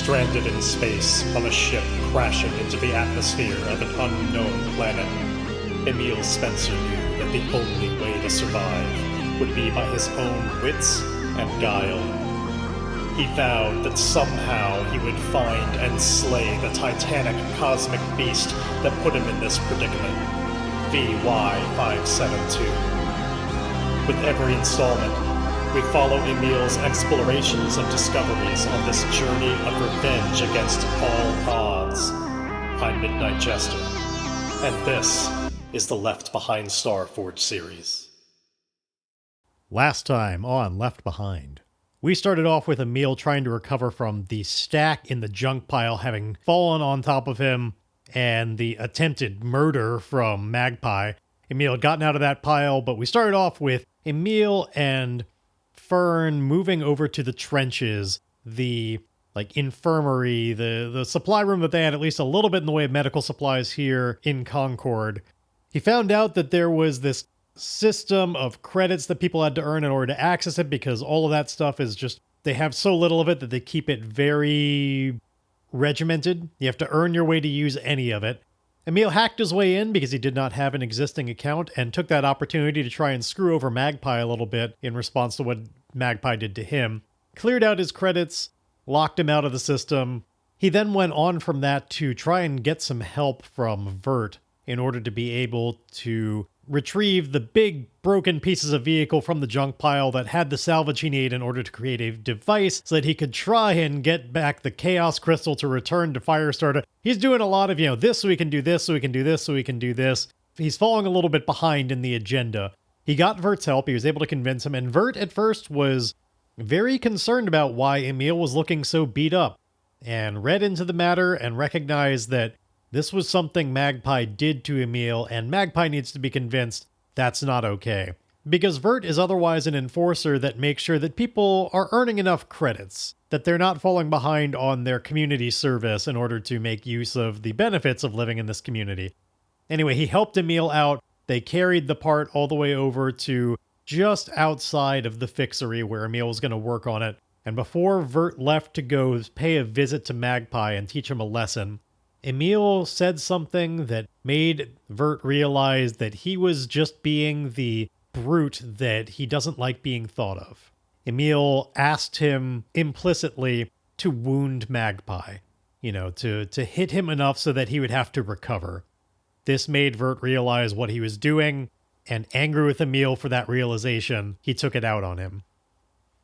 stranded in space on a ship crashing into the atmosphere of an unknown planet, Emile Spencer knew that the only way to survive would be by his own wits and guile. He vowed that somehow he would find and slay the titanic cosmic beast that put him in this predicament, VY572. With every installment, we follow Emile's explorations and discoveries on this journey of revenge against all odds. I'm Midnight Jester, and this is the Left Behind Starforge series. Last time on Left Behind, we started off with Emile trying to recover from the stack in the junk pile having fallen on top of him and the attempted murder from Magpie. Emile had gotten out of that pile, but we started off with Emile and Fern moving over to the trenches, the infirmary, the supply room that they had at least a little bit in the way of medical supplies here in Concord. He found out that there was this system of credits that people had to earn in order to access it, because all of that stuff is just, they have so little of it that they keep it very regimented. You have to earn your way to use any of it. Emile hacked his way in because he did not have an existing account and took that opportunity to try and screw over Magpie a little bit in response to what Magpie did to him. Cleared out his credits, locked him out of the system. He then went on from that to try and get some help from Vert in order to be able to retrieve the big broken pieces of vehicle from the junk pile that had the salvage he needed in order to create a device so that he could try and get back the Chaos Crystal to return to Firestarter. He's doing a lot of, this so we can do this, so we can do this, so we can do this. He's falling a little bit behind in the agenda. He got Vert's help, he was able to convince him, and Vert at first was very concerned about why Emile was looking so beat up, and read into the matter and recognized that this was something Magpie did to Emile, and Magpie needs to be convinced that's not okay. Because Vert is otherwise an enforcer that makes sure that people are earning enough credits, that they're not falling behind on their community service in order to make use of the benefits of living in this community. Anyway, he helped Emile out. They carried the part all the way over to just outside of the fixery where Emile was going to work on it. And before Vert left to go pay a visit to Magpie and teach him a lesson, Emile said something that made Vert realize that he was just being the brute that he doesn't like being thought of. Emile asked him implicitly to wound Magpie, to hit him enough so that he would have to recover. This made Vert realize what he was doing, and angry with Emile for that realization, he took it out on him.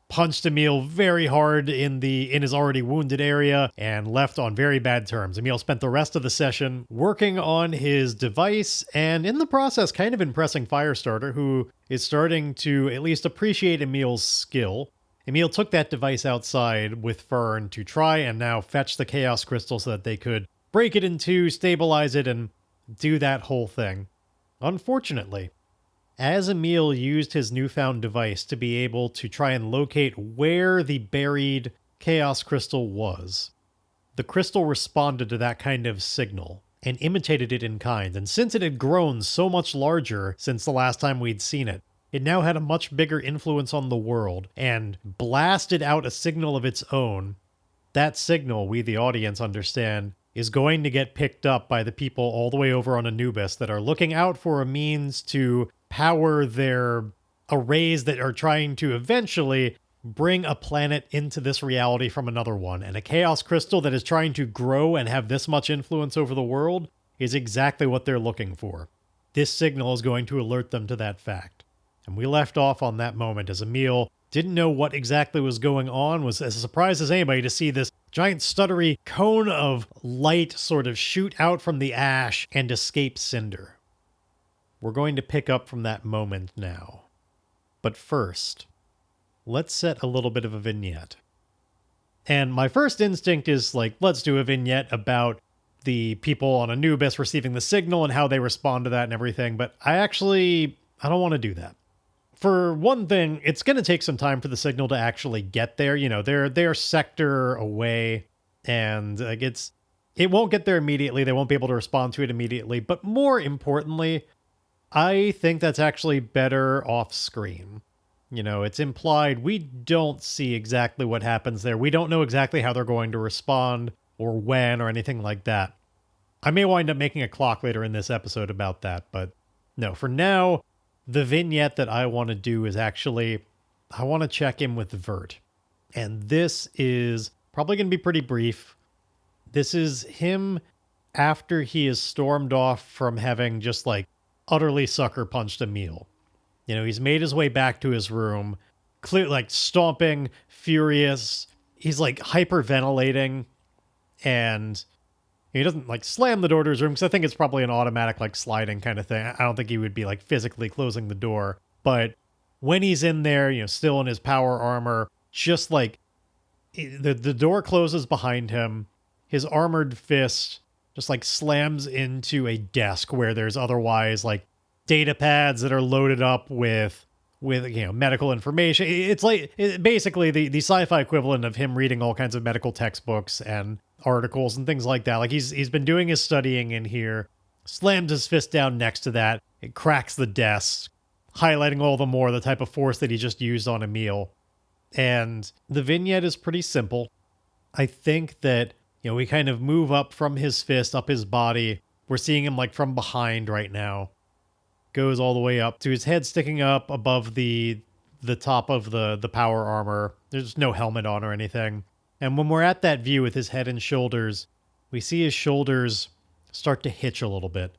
Punched Emile very hard in his already wounded area and left on very bad terms. Emile spent the rest of the session working on his device and in the process kind of impressing Firestarter, who is starting to at least appreciate Emile's skill. Emile took that device outside with Fern to try and now fetch the Chaos Crystal so that they could break it in two, stabilize it, and do that whole thing. Unfortunately, as Emile used his newfound device to be able to try and locate where the buried Chaos Crystal was, the crystal responded to that kind of signal and imitated it in kind. And since it had grown so much larger since the last time we'd seen it, it now had a much bigger influence on the world and blasted out a signal of its own. That signal, we the audience understand, is going to get picked up by the people all the way over on Anubis that are looking out for a means to power their arrays that are trying to eventually bring a planet into this reality from another one. And a Chaos Crystal that is trying to grow and have this much influence over the world is exactly what they're looking for. This signal is going to alert them to that fact. And we left off on that moment as Emile didn't know what exactly was going on, was as surprised as anybody to see this giant stuttery cone of light sort of shoot out from the ash and escape Cinder. We're going to pick up from that moment now. But first, let's set a little bit of a vignette. And my first instinct is let's do a vignette about the people on Anubis receiving the signal and how they respond to that and everything, but I don't want to do that. For one thing, it's going to take some time for the signal to actually get there. They're sector away, and it won't get there immediately. They won't be able to respond to it immediately. But more importantly, I think that's actually better off screen. You know, it's implied. We don't see exactly what happens there. We don't know exactly how they're going to respond or when or anything like that. I may wind up making a clock later in this episode about that, but no, for now, the vignette that I want to do is actually, I want to check in with Vert. And this is probably going to be pretty brief. This is him after he is stormed off from having just like utterly sucker punched Emile. You know, he's made his way back to his room, clear, like stomping, furious. He's like hyperventilating, and he doesn't like slam the door to his room because I think it's probably an automatic like sliding kind of thing. I don't think he would be like physically closing the door. But when he's in there, you know, still in his power armor, just like the door closes behind him, his armored fist just like slams into a desk where there's otherwise like data pads that are loaded up with you know, medical information. It's like basically the sci-fi equivalent of him reading all kinds of medical textbooks and articles and things like that. Like he's been doing his studying in here, slams his fist down next to that, it cracks the desk, highlighting all the more the type of force that he just used on Emile. And the vignette is pretty simple. I think that, you know, we kind of move up from his fist, up his body. We're seeing him like from behind right now. Goes all the way up to his head sticking up above the top of the power armor. There's no helmet on or anything. And when we're at that view with his head and shoulders, we see his shoulders start to hitch a little bit.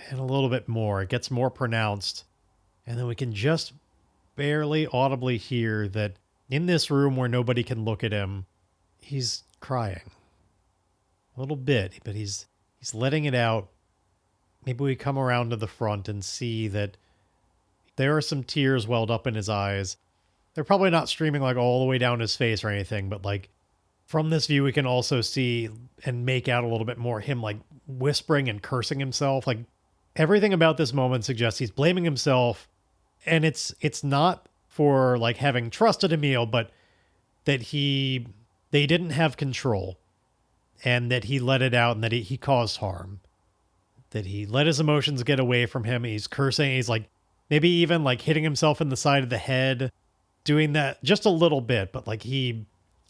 And a little bit more. It gets more pronounced. And then we can just barely audibly hear that in this room where nobody can look at him, he's crying. A little bit, but he's letting it out. Maybe we come around to the front and see that there are some tears welled up in his eyes. They're probably not streaming like all the way down his face or anything, but like from this view, we can also see and make out a little bit more him like whispering and cursing himself. Like everything about this moment suggests he's blaming himself, and it's not for like having trusted Emile, but that they didn't have control, and that he let it out, and that he caused harm. That he let his emotions get away from him. He's cursing. He's like maybe even like hitting himself in the side of the head, doing that just a little bit, but like he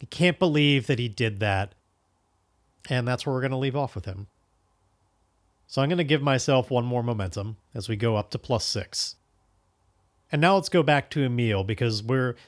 can't believe that he did that. And that's where we're going to leave off with him. So I'm going to give myself one more momentum as we go up to +6. And now let's go back to Emile, because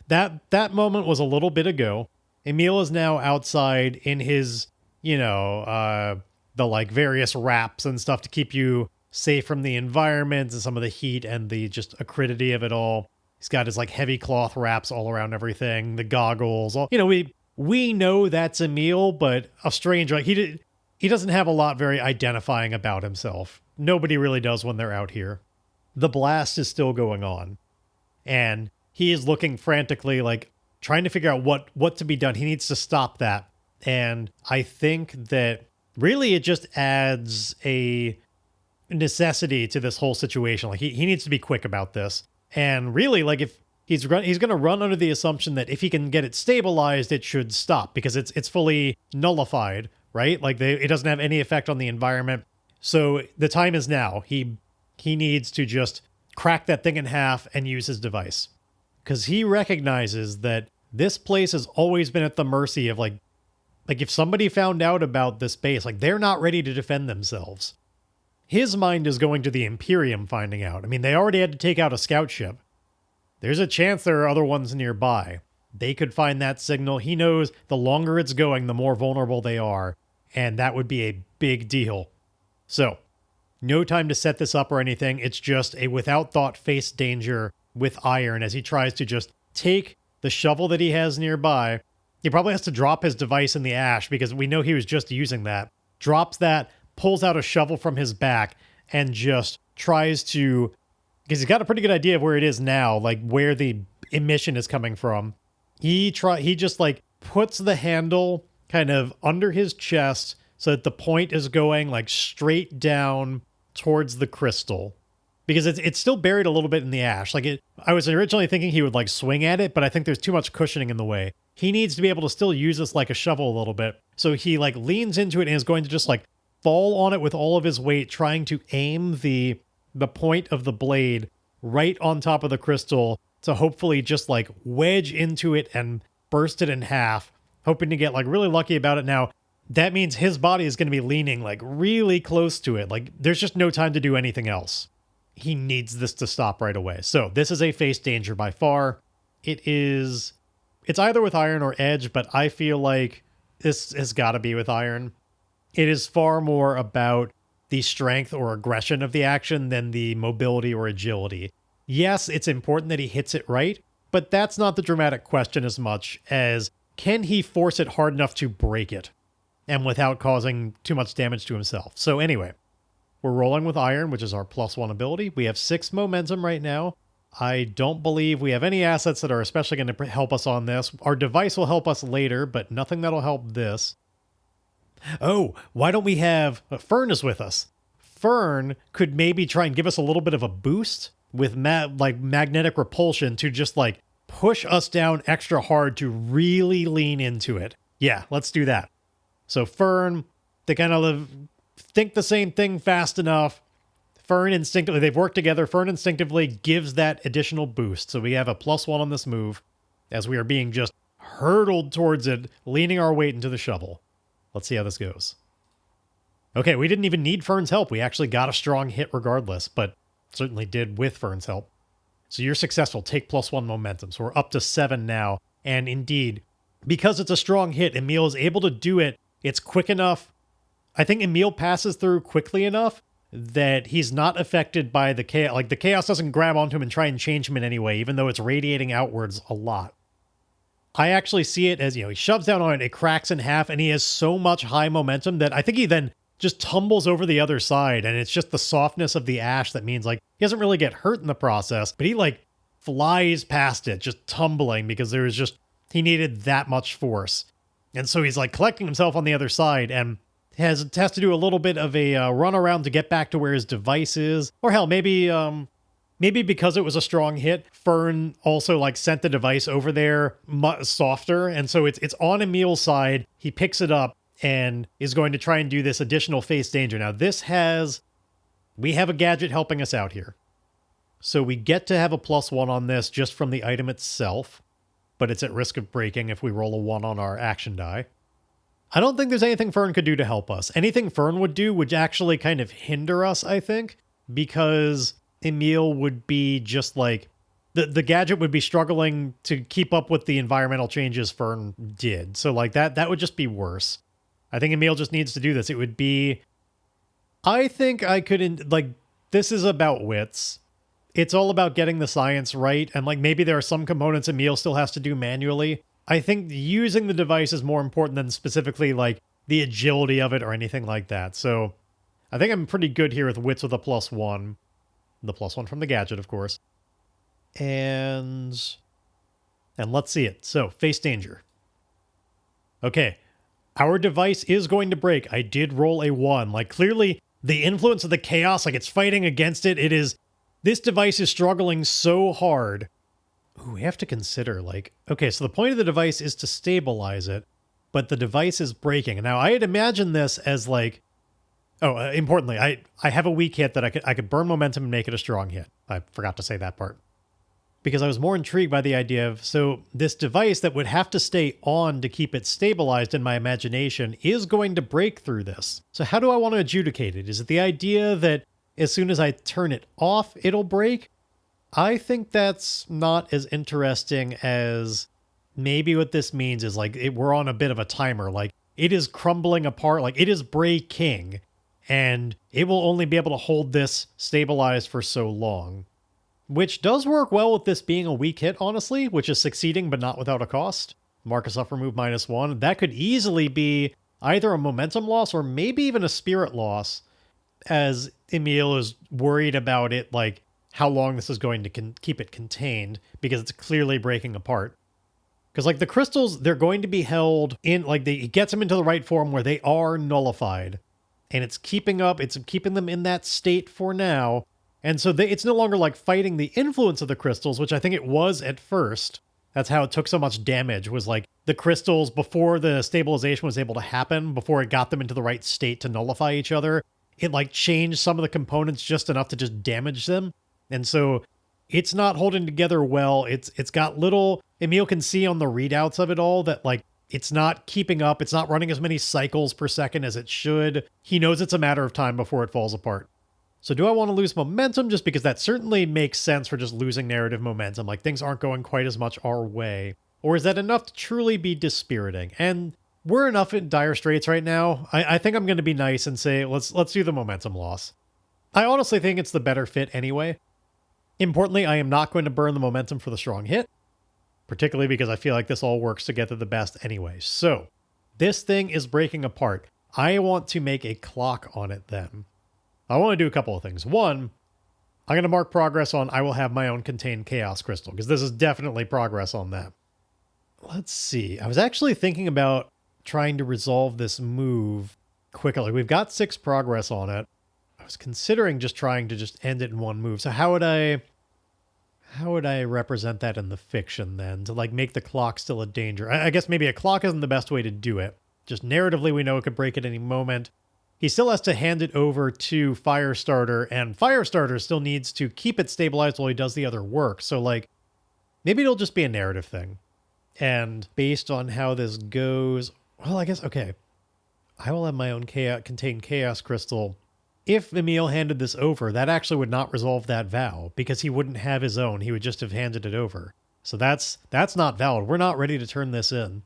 that moment was a little bit ago. Emile is now outside in his, you know, the like various wraps and stuff to keep you safe from the environment and some of the heat and the just acridity of it all. He's got his like heavy cloth wraps all around everything, the goggles, all, you know, we know that's Emile, but a stranger, like he doesn't have a lot very identifying about himself. Nobody really does when they're out here. The blast is still going on, and he is looking frantically, like trying to figure out what to be done. He needs to stop that. And I think that really it just adds a necessity to this whole situation. Like he needs to be quick about this. And really, like if he's going to run under the assumption that if he can get it stabilized, it should stop because it's fully nullified, right? Like it doesn't have any effect on the environment. So the time is now. He needs to just crack that thing in half and use his device, because he recognizes that this place has always been at the mercy of like if somebody found out about this base, like they're not ready to defend themselves. His mind is going to the Imperium finding out. I mean, they already had to take out a scout ship. There's a chance there are other ones nearby. They could find that signal. He knows the longer it's going, the more vulnerable they are, and that would be a big deal. So, no time to set this up or anything. It's just a without thought face danger with iron as he tries to just take the shovel that he has nearby. He probably has to drop his device in the ash because we know he was just using that. Drops that, pulls out a shovel from his back, and just tries to, because he's got a pretty good idea of where it is now, like where the emission is coming from. He just like puts the handle kind of under his chest so that the point is going like straight down towards the crystal, because it's still buried a little bit in the ash. Like I was originally thinking he would like swing at it, but I think there's too much cushioning in the way. He needs to be able to still use this like a shovel a little bit. So he like leans into it and is going to just like fall on it with all of his weight, trying to aim the point of the blade right on top of the crystal to hopefully just like wedge into it and burst it in half, hoping to get like really lucky about it. Now, that means his body is going to be leaning like really close to it. Like there's just no time to do anything else. He needs this to stop right away. So this is a face danger by far. It's either with iron or edge, but I feel like this has got to be with iron. It is far more about the strength or aggression of the action than the mobility or agility. Yes, it's important that he hits it right, but that's not the dramatic question as much as can he force it hard enough to break it and without causing too much damage to himself. So anyway, we're rolling with iron, which is our +1 ability. We have 6 momentum right now. I don't believe we have any assets that are especially going to help us on this. Our device will help us later, but nothing that'll help this. Oh, why don't we have... Fern is with us. Fern could maybe try and give us a little bit of a boost with magnetic repulsion to just like push us down extra hard to really lean into it. Yeah, let's do that. So Fern, they kind of think the same thing fast enough. Fern instinctively, they've worked together. Fern instinctively gives that additional boost. So we have a +1 on this move as we are being just hurtled towards it, leaning our weight into the shovel. Let's see how this goes. Okay, we didn't even need Fern's help. We actually got a strong hit regardless, but certainly did with Fern's help. So you're successful. Take +1 momentum. So we're up to 7 now. And indeed, because it's a strong hit, Emile is able to do it. It's quick enough. I think Emile passes through quickly enough that he's not affected by the chaos. Like the chaos doesn't grab onto him and try and change him in any way, even though it's radiating outwards a lot. I actually see it as, he shoves down on it, it cracks in half, and he has so much high momentum that I think he then just tumbles over the other side, and it's just the softness of the ash that means, like, he doesn't really get hurt in the process, but he, like, flies past it, just tumbling, because he needed that much force. And so he's, like, collecting himself on the other side, and has to do a little bit of a run around to get back to where his device is. Or hell, maybe because it was a strong hit, Fern also like sent the device over there softer. And so it's on Emile's side. He picks it up and is going to try and do this additional face danger. Now we have a gadget helping us out here. So we get to have a +1 on this just from the item itself, but it's at risk of breaking if we roll a 1 on our action die. I don't think there's anything Fern could do to help us. Anything Fern would do would actually kind of hinder us, I think, because Emile would be just like... The gadget would be struggling to keep up with the environmental changes Fern did. So like that would just be worse. I think Emile just needs to do this. It would be... I think I could... this is about wits. It's all about getting the science right, and like maybe there are some components Emile still has to do manually. I think using the device is more important than specifically like the agility of it or anything like that. So I think I'm pretty good here with wits with a +1. The +1 from the gadget, of course. And let's see it. So face danger. Okay. Our device is going to break. I did roll a 1. Like clearly the influence of the chaos, like it's fighting against it. This device is struggling so hard. Ooh, we have to consider, like... Okay, so the point of the device is to stabilize it, but the device is breaking. Now, I had imagined this as, like... importantly, I have a weak hit that I could burn momentum and make it a strong hit. I forgot to say that part. Because I was more intrigued by the idea of... So, this device that would have to stay on to keep it stabilized in my imagination is going to break through this. So how do I want to adjudicate it? Is it the idea that as soon as I turn it off, it'll break? I think that's not as interesting as maybe what this means is like we're on a bit of a timer. Like it is crumbling apart. Like it is breaking and it will only be able to hold this stabilized for so long, which does work well with this being a weak hit, honestly, which is succeeding, but not without a cost. Marcus off remove -1. That could easily be either a momentum loss or maybe even a spirit loss as Emile is worried about it, like, how long this is going to keep it contained, because it's clearly breaking apart. Because, like, the crystals, they're going to be held in, like, it gets them into the right form where they are nullified. And it's keeping them in that state for now. And so it's no longer, like, fighting the influence of the crystals, which I think it was at first. That's how it took so much damage, was, like, the crystals, before the stabilization was able to happen, before it got them into the right state to nullify each other, it, like, changed some of the components just enough to just damage them. And so it's not holding together well. It's got little, Emile can see on the readouts of it all that like it's not keeping up. It's not running as many cycles per second as it should. He knows it's a matter of time before it falls apart. So do I want to lose momentum? Just because that certainly makes sense for just losing narrative momentum. Like things aren't going quite as much our way. Or is that enough to truly be dispiriting? And we're enough in dire straits right now. I think I'm going to be nice and say, let's do the momentum loss. I honestly think it's the better fit anyway. Importantly, I am not going to burn the momentum for the strong hit, particularly because I feel like this all works together the best anyway. So, this thing is breaking apart. I want to make a clock on it then. I want to do a couple of things. One, I'm going to mark progress on I will have my own contained chaos crystal, because this is definitely progress on that. Let's see. I was actually thinking about trying to resolve this move quickly. We've got 6 progress on it. I was considering just trying to just end it in one move. So how would I represent that in the fiction then to like make the clock still a danger? I guess maybe a clock isn't the best way to do it. Just narratively, we know it could break at any moment. He still has to hand it over to Firestarter, and Firestarter still needs to keep it stabilized while he does the other work. So like, maybe it'll just be a narrative thing. And based on how this goes, well, I guess, okay. I will have my own contained chaos crystal. If Emile handed this over, that actually would not resolve that vow, because he wouldn't have his own. He would just have handed it over. So that's not valid. We're not ready to turn this in.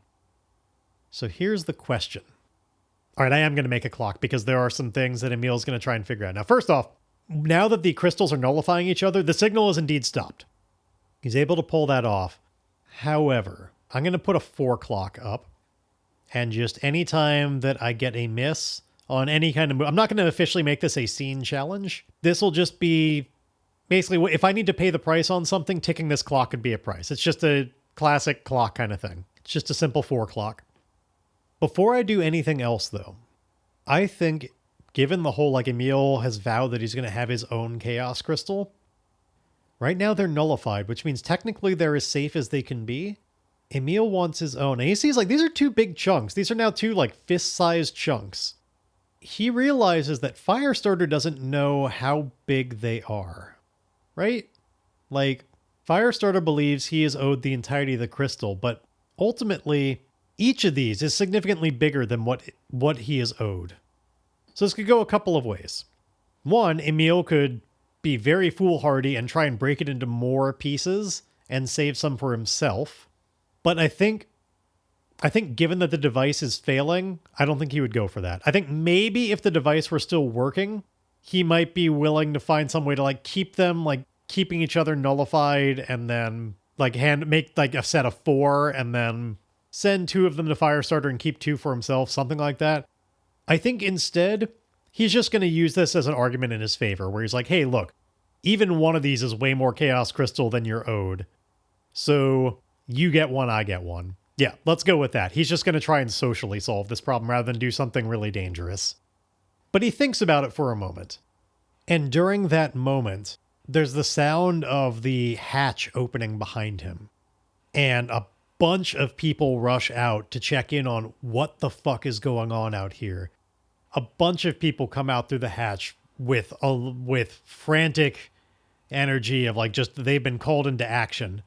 So here's the question. All right, I am going to make a clock, because there are some things that Emile's going to try and figure out. Now, first off, now that the crystals are nullifying each other, the signal is indeed stopped. He's able to pull that off. However, I'm going to put a 4 clock up, and just any time that I get a miss on any kind of move, I'm not going to officially make this a scene challenge. This will just be basically, if I need to pay the price on something, ticking this clock could be a price. It's just a classic clock kind of thing. It's just a simple 4 clock. Before I do anything else, though, I think, given the whole, like, Emile has vowed that he's going to have his own Chaos Crystal, right now they're nullified, which means technically they're as safe as they can be. Emile wants his own. And he sees, like, these are 2 big chunks. These are now 2, like, fist-sized chunks. He realizes that Firestarter doesn't know how big they are, right? Like, Firestarter believes he is owed the entirety of the crystal, but ultimately, each of these is significantly bigger than what he is owed. So this could go a couple of ways. One, Emile could be very foolhardy and try and break it into more pieces and save some for himself. But I think given that the device is failing, I don't think he would go for that. I think maybe if the device were still working, he might be willing to find some way to like keep them like keeping each other nullified, and then like make like a set of 4 and then send 2 of them to Firestarter and keep 2 for himself, something like that. I think instead, he's just going to use this as an argument in his favor, where he's like, hey, look, even one of these is way more Chaos Crystal than you're owed. So you get one, I get one. Yeah, let's go with that. He's just going to try and socially solve this problem rather than do something really dangerous. But he thinks about it for a moment. And during that moment, there's the sound of the hatch opening behind him. And a bunch of people rush out to check in on what the fuck is going on out here. A bunch of people come out through the hatch with frantic energy of like just they've been called into action.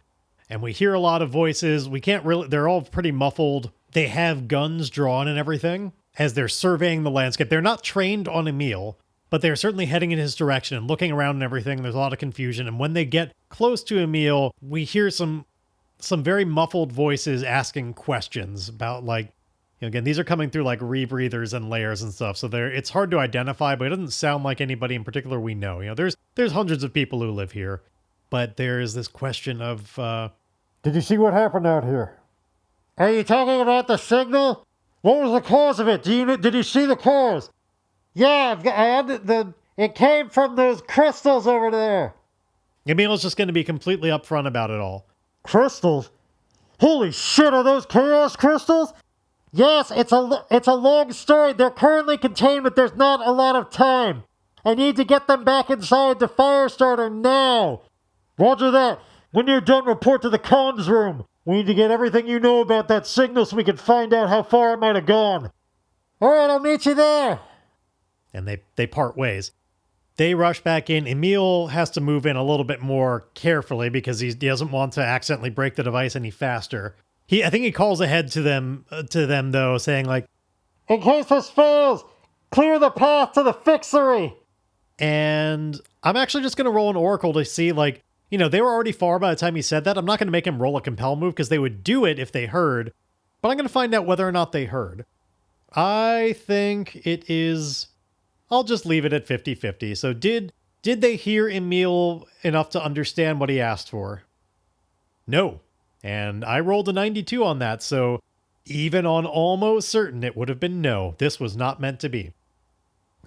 And we hear a lot of voices. We can't really, they're all pretty muffled. They have guns drawn and everything as they're surveying the landscape. They're not trained on Emile, but they're certainly heading in his direction and looking around and everything. There's a lot of confusion. And when they get close to Emile, we hear some very muffled voices asking questions about like, you know, again, these are coming through like rebreathers and layers and stuff. So it's hard to identify, but it doesn't sound like anybody in particular we know. You know, there's hundreds of people who live here. But there's this question of, did you see what happened out here? Are you talking about the signal? What was the cause of it? Did you see the cause? Yeah, it came from those crystals over there. Emile's just going to be completely upfront about it all. Crystals? Holy shit, are those chaos crystals? Yes, it's a long story. They're currently contained, but there's not a lot of time. I need to get them back inside the Firestarter now. Roger that. When you're done, report to the comms room. We need to get everything you know about that signal so we can find out how far it might have gone. All right, I'll meet you there. And they part ways. They rush back in. Emile has to move in a little bit more carefully because he doesn't want to accidentally break the device any faster. I think he calls ahead to them though, saying like, "In case this fails, clear the path to the fixery." And I'm actually just going to roll an Oracle to see, like, they were already far by the time he said that. I'm not going to make him roll a compel move because they would do it if they heard, but I'm going to find out whether or not they heard. I think it is... I'll just leave it at 50-50. So did they hear Emile enough to understand what he asked for? No. And I rolled a 92 on that, so even on almost certain it would have been no. This was not meant to be.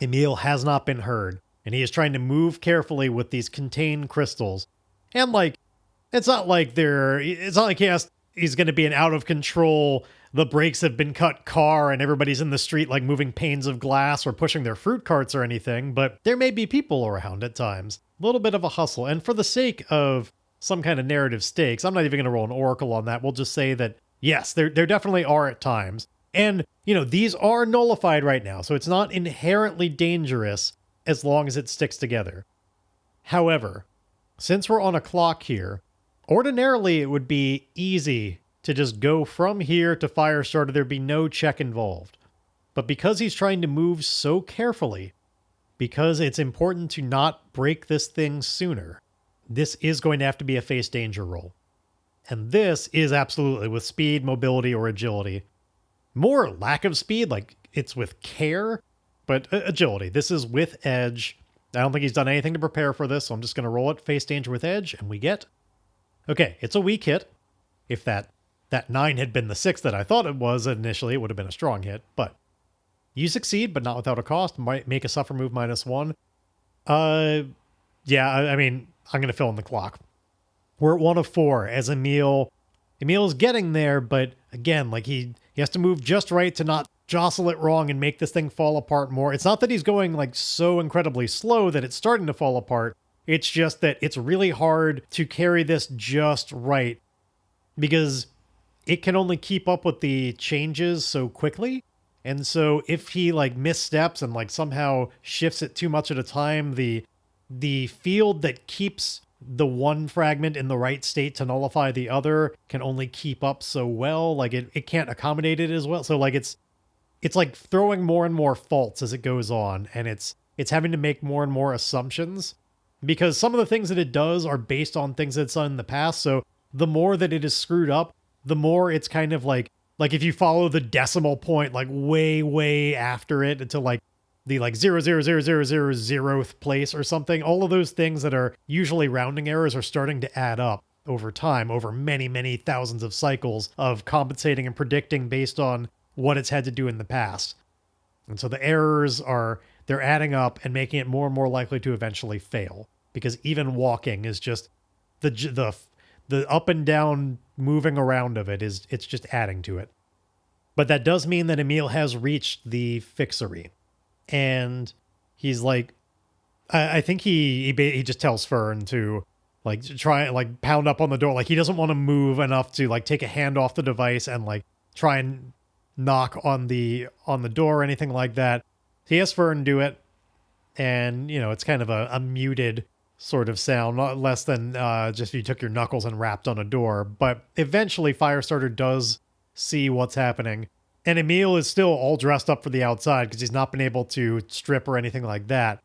Emile has not been heard, and he is trying to move carefully with these contained crystals. And it's not like he's going to be an out of control, the brakes have been cut car and everybody's in the street like moving panes of glass or pushing their fruit carts or anything, but there may be people around at times. A little bit of a hustle. And for the sake of some kind of narrative stakes, I'm not even going to roll an oracle on that. We'll just say that, yes, there definitely are at times. And, these are nullified right now, so it's not inherently dangerous as long as it sticks together. However, since we're on a clock here, ordinarily it would be easy to just go from here to Firestarter. There'd be no check involved. But because he's trying to move so carefully, because it's important to not break this thing sooner, this is going to have to be a face danger roll. And this is absolutely with speed, mobility, or agility. More lack of speed, like it's with care, but agility. This is with edge. I don't think he's done anything to prepare for this, so I'm just going to roll it face danger with edge, and we get... Okay, it's a weak hit. If that 9 had been the 6 that I thought it was initially, it would have been a strong hit, but you succeed, but not without a cost. Might make a suffer move -1. Yeah, I mean, I'm going to fill in the clock. We're at 1 of 4 as Emile is getting there, but again, like he has to move just right to not jostle it wrong and make this thing fall apart more. It's not that he's going like so incredibly slow that it's starting to fall apart. It's just that it's really hard to carry this just right because it can only keep up with the changes so quickly. And so if he like missteps and like somehow shifts it too much at a time, the field that keeps the one fragment in the right state to nullify the other can only keep up so well. Like it can't accommodate it as well. So like it's like throwing more and more faults as it goes on, and it's having to make more and more assumptions because some of the things that it does are based on things that's done in the past. So the more that it is screwed up, the more it's kind of like if you follow the decimal point like way after it until like the like 0.00000th place or something, all of those things that are usually rounding errors are starting to add up over time, over many thousands of cycles of compensating and predicting based on what it's had to do in the past. And so the errors they're adding up and making it more and more likely to eventually fail, because even walking is just the up and down moving around of it's just adding to it. But that does mean that Emile has reached the fixery. And he's like, I think he just tells Fern to like try like pound up on the door. Like he doesn't want to move enough to like take a hand off the device and like try and knock on the door or anything like that. He has Fern do it. And, it's kind of a muted sort of sound, not less than just if you took your knuckles and rapped on a door. But eventually Firestarter does see what's happening. And Emile is still all dressed up for the outside because he's not been able to strip or anything like that.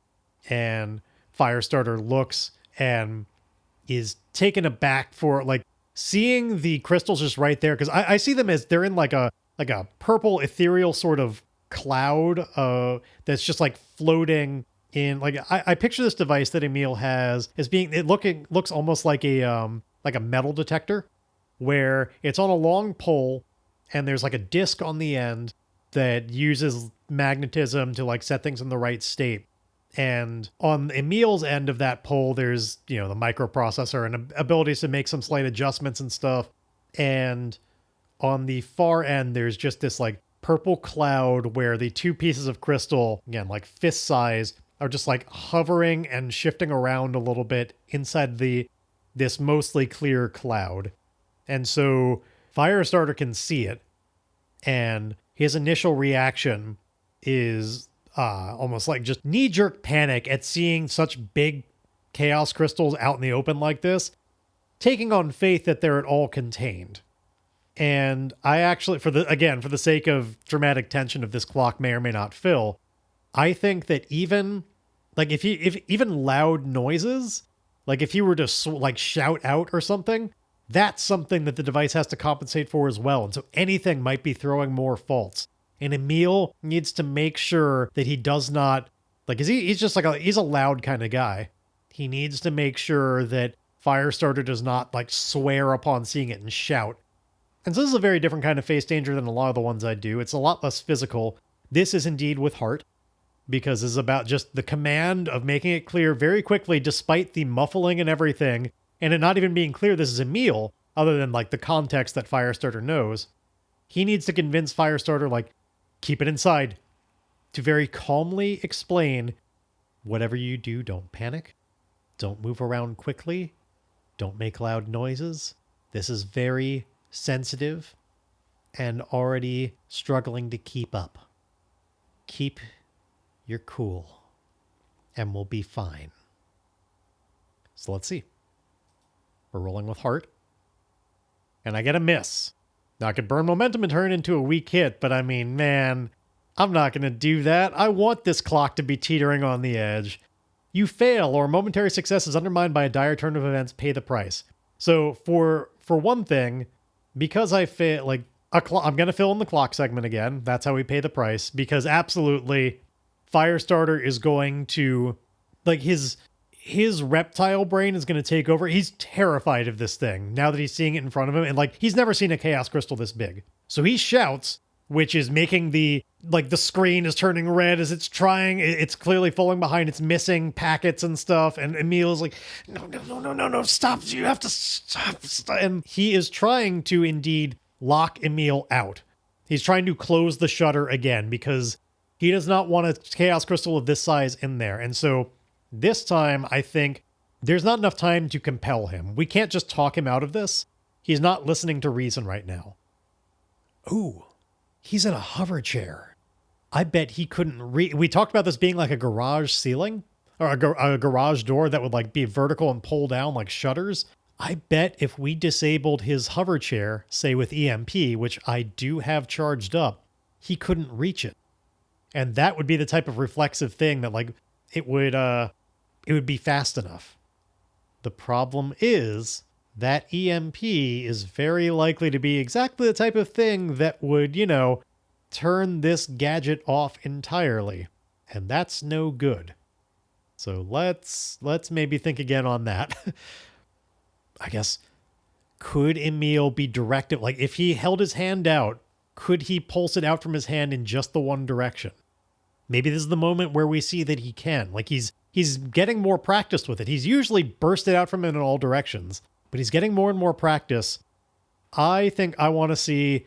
And Firestarter looks and is taken aback for like seeing the crystals just right there. Because I see them as they're in like a purple ethereal sort of cloud that's just like floating in. Like I picture this device that Emile has as being looks almost like a metal detector where it's on a long pole. And there's like a disc on the end that uses magnetism to like set things in the right state. And on Emile's end of that pole, there's, the microprocessor and abilities to make some slight adjustments and stuff. And on the far end, there's just this like purple cloud where the two pieces of crystal, again, like fist size, are just like hovering and shifting around a little bit inside this mostly clear cloud. And so Firestarter can see it, and his initial reaction is almost like just knee-jerk panic at seeing such big chaos crystals out in the open like this, taking on faith that they're at all contained. And I actually, for the sake of dramatic tension of this clock may or may not fill, I think that even, like, if even loud noises, like if you were to shout out or something, that's something that the device has to compensate for as well. And so anything might be throwing more faults. And Emile needs to make sure that he does not, like, he's just like he's a loud kind of guy. He needs to make sure that Firestarter does not, like, swear upon seeing it and shout. And so this is a very different kind of face danger than a lot of the ones I do. It's a lot less physical. This is indeed with heart, because this is about just the command of making it clear very quickly, despite the muffling and everything, and it not even being clear this is Emile, other than, like, the context that Firestarter knows. He needs to convince Firestarter, like, keep it inside, to very calmly explain, whatever you do, don't panic, don't move around quickly, don't make loud noises. This is very sensitive and already struggling to keep up. Keep your cool and we'll be fine. So let's see. We're rolling with heart. And I get a miss. Now I could burn momentum and turn it into a weak hit, but I mean, man, I'm not going to do that. I want this clock to be teetering on the edge. You fail, or momentary success is undermined by a dire turn of events. Pay the price. So for one thing, because I fail, like, I'm going to fill in the clock segment again. That's how we pay the price, because absolutely Firestarter is going to, like, his reptile brain is going to take over. He's terrified of this thing now that he's seeing it in front of him. And, like, he's never seen a chaos crystal this big. So he shouts, which is making the screen is turning red as it's trying. It's clearly falling behind. It's missing packets and stuff. And Emile's like, no, stop. You have to stop. And he is trying to indeed lock Emile out. He's trying to close the shutter again because he does not want a chaos crystal of this size in there. And so this time, I think there's not enough time to compel him. We can't just talk him out of this. He's not listening to reason right now. Ooh, he's in a hover chair. I bet he couldn't we talked about this being like a garage ceiling or a garage door that would, like, be vertical and pull down like shutters. I bet if we disabled his hover chair, say with EMP, which I do have charged up, he couldn't reach it. And that would be the type of reflexive thing that, like, it would be fast enough. The problem is that EMP is very likely to be exactly the type of thing that would, turn this gadget off entirely. And that's no good. So let's maybe think again on that. I guess, could Emile be directed? Like, if he held his hand out, could he pulse it out from his hand in just the one direction? Maybe this is the moment where we see that he can. Like, he's getting more practiced with it. He's usually bursted out from it in all directions, but he's getting more and more practice. I think I want to see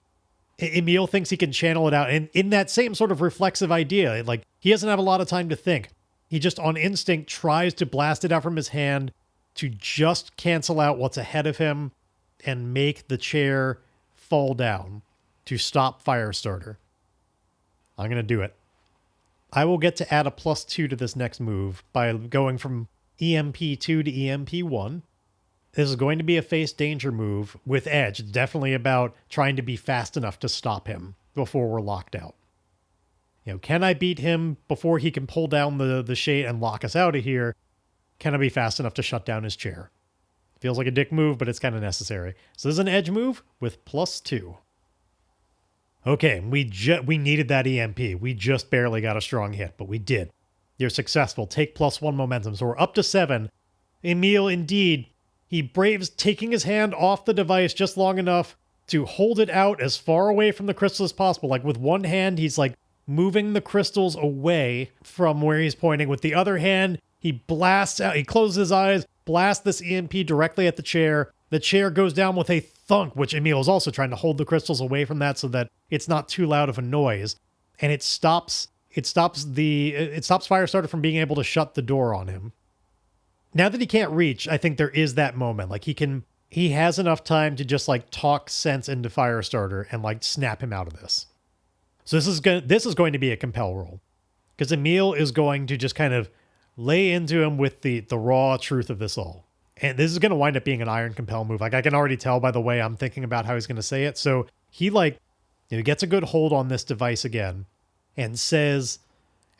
Emile thinks he can channel it out. And in that same sort of reflexive idea, like, he doesn't have a lot of time to think. He just on instinct tries to blast it out from his hand to just cancel out what's ahead of him and make the chair fall down to stop Firestarter. I'm going to do it. I will get to add a +2 to this next move by going from EMP2 to EMP1. This is going to be a face danger move with edge. It's definitely about trying to be fast enough to stop him before we're locked out. Can I beat him before he can pull down the shade and lock us out of here? Can I be fast enough to shut down his chair? Feels like a dick move, but it's kind of necessary. So this is an edge move with +2. Okay, we needed that EMP. We just barely got a strong hit, but we did. You're successful. Take +1 momentum. So we're up to 7. Emile, indeed, he braves taking his hand off the device just long enough to hold it out as far away from the crystal as possible. Like, with one hand, he's, like, moving the crystals away from where he's pointing. With the other hand, he blasts out, he closes his eyes, blasts this EMP directly at the chair. The chair goes down with a thunk, which Emile is also trying to hold the crystals away from that so that it's not too loud of a noise. And it stops Firestarter from being able to shut the door on him. Now that he can't reach, I think there is that moment. Like, he has enough time to just, like, talk sense into Firestarter and, like, snap him out of this. So this is going to be a compel roll. Because Emile is going to just kind of lay into him with the raw truth of this all. And this is going to wind up being an Iron Compel move. Like, I can already tell by the way I'm thinking about how he's going to say it. So he, like, gets a good hold on this device again and says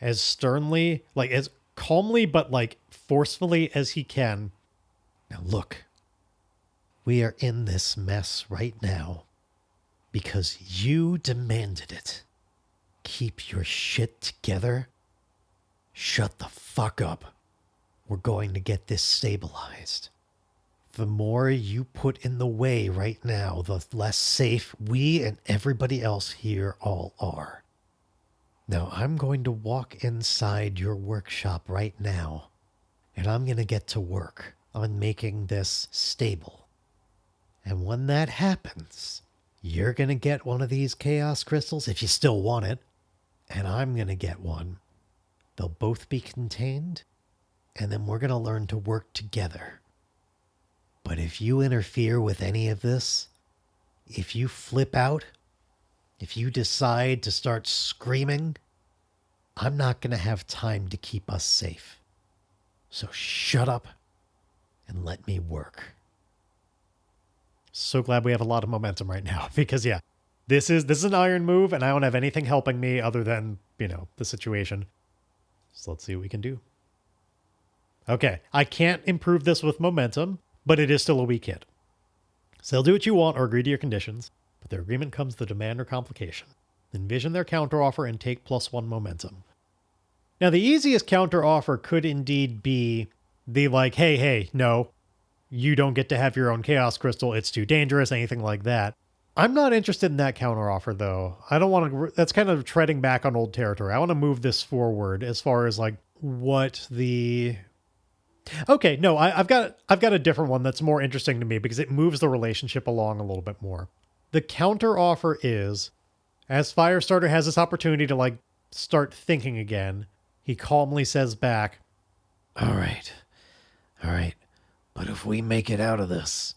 as sternly, like, as calmly, but, like, forcefully as he can, "Now look, we are in this mess right now because you demanded it. Keep your shit together. Shut the fuck up. We're going to get this stabilized. The more you put in the way right now, the less safe we and everybody else here all are. Now I'm going to walk inside your workshop right now, and I'm going to get to work on making this stable. And when that happens, you're going to get one of these chaos crystals if you still want it, and I'm going to get one. They'll both be contained, and then we're going to learn to work together. But if you interfere with any of this, if you flip out, if you decide to start screaming, I'm not going to have time to keep us safe. So shut up and let me work." So glad we have a lot of momentum right now because, yeah, this is an iron move and I don't have anything helping me other than, the situation. So let's see what we can do. Okay, I can't improve this with momentum, but it is still a weak hit. So they'll do what you want or agree to your conditions, but their agreement comes with a demand or complication. Envision their counteroffer and take +1 momentum. Now, the easiest counteroffer could indeed be the like, hey, no, you don't get to have your own chaos crystal. It's too dangerous, anything like that. I'm not interested in that counteroffer, though. I don't want to. That's kind of treading back on old territory. I want to move this forward as far as like what the. Okay, no, I've got a different one that's more interesting to me because it moves the relationship along a little bit more. The counteroffer is, as Firestarter has this opportunity to like start thinking again, he calmly says back, all right, but if we make it out of this,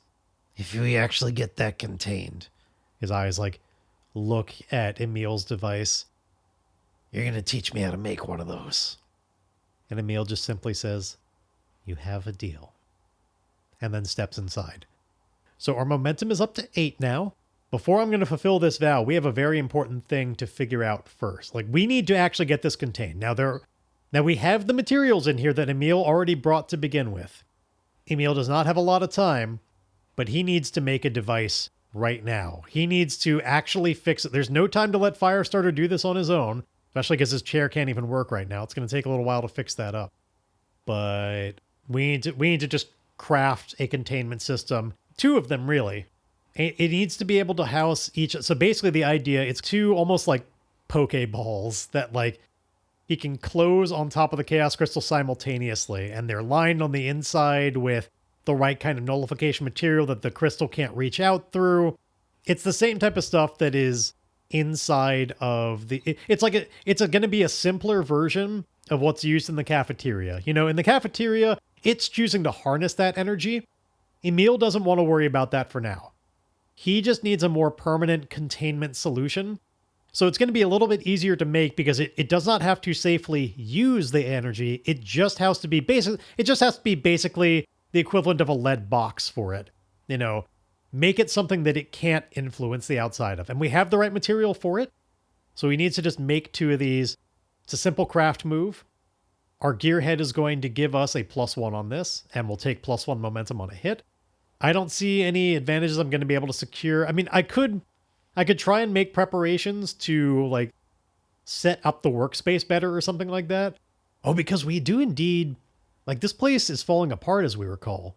if we actually get that contained," his eyes like look at Emile's device, "you're going to teach me how to make one of those." And Emile just simply says, "You have a deal," and then steps inside. So our momentum is up to 8 now. Before I'm going to fulfill this vow, we have a very important thing to figure out first. Like, we need to actually get this contained. Now we have the materials in here that Emile already brought to begin with. Emile does not have a lot of time, but he needs to make a device right now. He needs to actually fix it. There's no time to let Firestarter do this on his own, especially because his chair can't even work right now. It's going to take a little while to fix that up. But we need to just craft a containment system. 2 of them, really. It needs to be able to house each. So basically the idea, it's 2 almost like Pokeballs that like he can close on top of the Chaos Crystal simultaneously. And they're lined on the inside with the right kind of nullification material that the crystal can't reach out through. It's the same type of stuff that is inside of the... It's going to be a simpler version of what's used in the cafeteria. In the cafeteria, it's choosing to harness that energy. Emile doesn't want to worry about that for now. He just needs a more permanent containment solution. So it's going to be a little bit easier to make because it does not have to safely use the energy. It just has to be basically the equivalent of a lead box for it. Make it something that it can't influence the outside of. And we have the right material for it. So he needs to just make 2 of these. It's a simple craft move. Our gearhead is going to give us a +1 on this, and we'll take +1 momentum on a hit. I don't see any advantages I'm going to be able to secure. I mean, I could try and make preparations to like set up the workspace better or something like that. Oh, because we do indeed, like, this place is falling apart as we recall.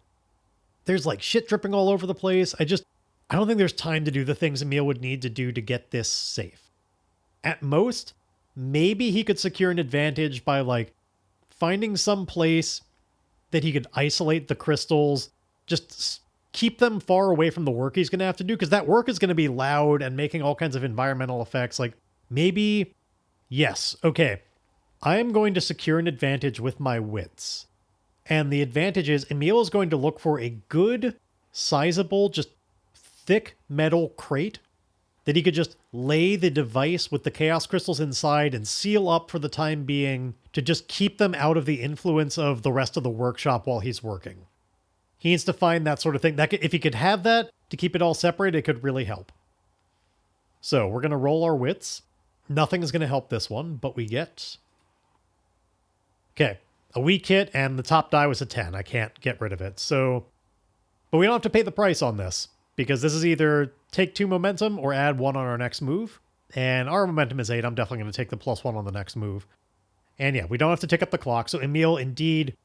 There's like shit dripping all over the place. I don't think there's time to do the things Emile would need to do to get this safe. At most, maybe he could secure an advantage by like finding some place that he could isolate the crystals, just keep them far away from the work he's going to have to do, because that work is going to be loud and making all kinds of environmental effects. Like, maybe, yes, okay, I am going to secure an advantage with my wits. And the advantage is Emile is going to look for a good, sizable, just thick metal crate that he could just lay the device with the chaos crystals inside and seal up for the time being to just keep them out of the influence of the rest of the workshop while he's working. He needs to find that sort of thing. If he could have that to keep it all separate, it could really help. So we're going to roll our wits. Nothing is going to help this one, but we get... Okay, a weak hit, and the top die was a 10. I can't get rid of it. So, but we don't have to pay the price on this, because this is either take 2 momentum or add 1 on our next move. And our momentum is 8. I'm definitely going to take the +1 on the next move. And yeah, we don't have to tick up the clock. So Emile indeed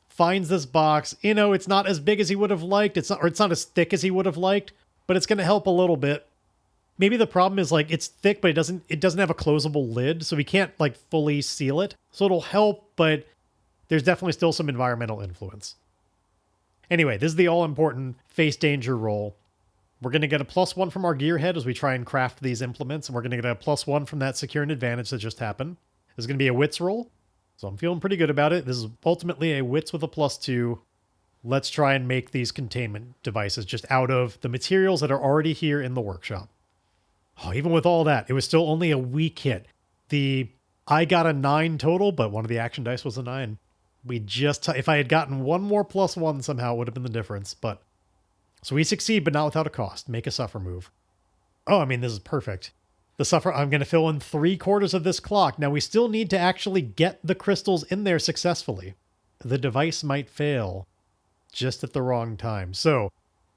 finds this box. You know, it's not as big as he would have liked. It's not as thick as he would have liked, but it's going to help a little bit. Maybe the problem is like it's thick, but it doesn't have a closable lid, so we can't like fully seal it. So it'll help, but there's definitely still some environmental influence. Anyway, this is the all-important face danger roll. We're going to get a +1 from our gearhead as we try and craft these implements, and we're going to get a +1 from that secure and advantage that just happened. This is going to be a wits roll, so I'm feeling pretty good about it. This is ultimately a wits with a +2. Let's try and make these containment devices just out of the materials that are already here in the workshop. Oh, even with all that, it was still only a weak hit. I got a 9 total, but one of the action dice was a 9. If I had gotten one more +1 somehow, it would have been the difference, but... So we succeed, but not without a cost. Make a suffer move. Oh, I mean, this is perfect. The suffer, I'm going to fill in 3/4 of this clock. Now, we still need to actually get the crystals in there successfully. The device might fail just at the wrong time. So...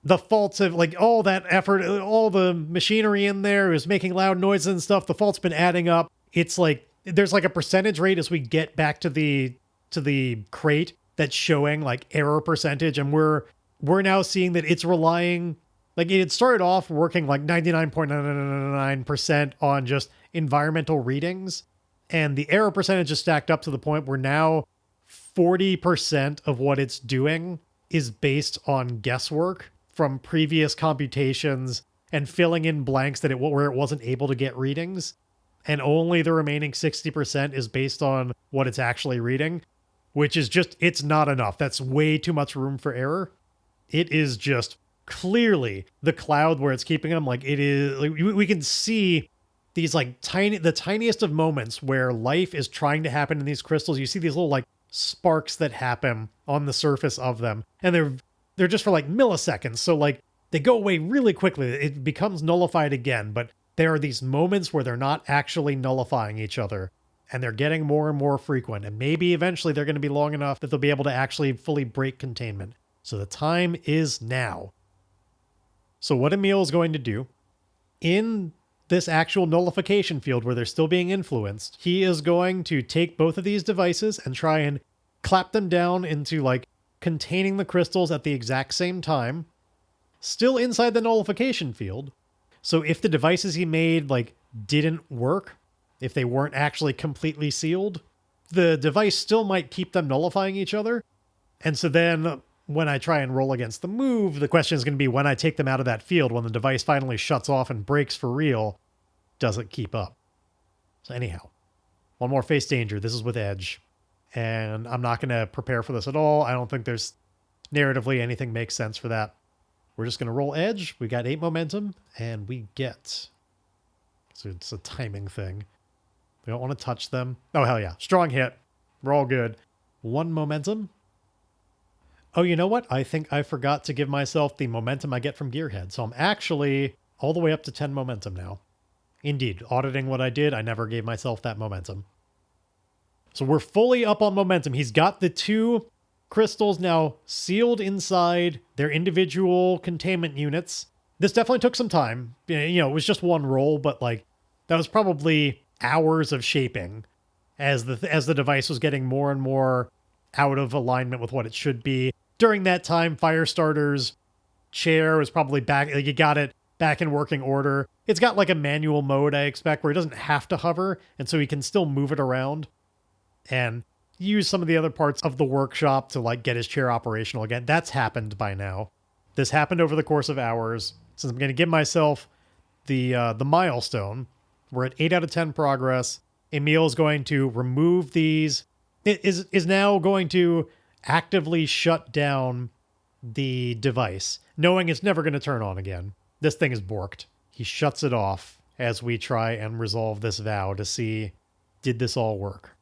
the faults of like all that effort, all the machinery in there is making loud noises and stuff. The fault's been adding up. It's like there's like a percentage rate as we get back to the crate that's showing like error percentage, and we're now seeing that it's relying like it started off working like 99.999% on just environmental readings, and the error percentage is stacked up to the point where now 40% of what it's doing is based on guesswork from previous computations and filling in blanks where it wasn't able to get readings. And only the remaining 60% is based on what it's actually reading, which is just, it's not enough. That's way too much room for error. It is just clearly the cloud where it's keeping them. Like it is, like, we can see these like the tiniest of moments where life is trying to happen in these crystals. You see these little like sparks that happen on the surface of them, and they're just for like milliseconds. So like they go away really quickly. It becomes nullified again, but there are these moments where they're not actually nullifying each other, and they're getting more and more frequent. And maybe eventually they're going to be long enough that they'll be able to actually fully break containment. So the time is now. So what Emile is going to do in this actual nullification field where they're still being influenced, he is going to take both of these devices and try and clap them down into like containing the crystals at the exact same time, still inside the nullification field. So if the devices he made like didn't work, if they weren't actually completely sealed, the device still might keep them nullifying each other. And so then when I try and roll against the move, the question is going to be when I take them out of that field, when the device finally shuts off and breaks for real, does it keep up? So anyhow, one more face danger. This is with edge. And I'm not going to prepare for this at all. I don't think there's narratively anything makes sense for that. We're just going to roll edge. We got 8 momentum, and we get... So it's a timing thing. We don't want to touch them. Oh, hell yeah. Strong hit. We're all good. 1 momentum. Oh, you know what? I think I forgot to give myself the momentum I get from Gearhead. So I'm actually all the way up to 10 momentum now. Indeed, auditing what I did, I never gave myself that momentum. So we're fully up on momentum. He's got the 2 crystals now sealed inside their individual containment units. This definitely took some time. You know, it was just 1 roll, but like that was probably hours of shaping as the device was getting more and more out of alignment with what it should be. During that time, Firestarter's chair was probably back. Like you got it back in working order. It's got like a manual mode, I expect, where it doesn't have to hover, and so he can still move it around and use some of the other parts of the workshop to like get his chair operational again. That's happened by now. This happened over the course of hours. Since I'm going to give myself the milestone, we're at 8 out of 10 progress. Emile is going to remove these. It is now going to actively shut down the device, knowing it's never going to turn on again. This thing is borked. He shuts it off as we try and resolve this vow to see, did this all work?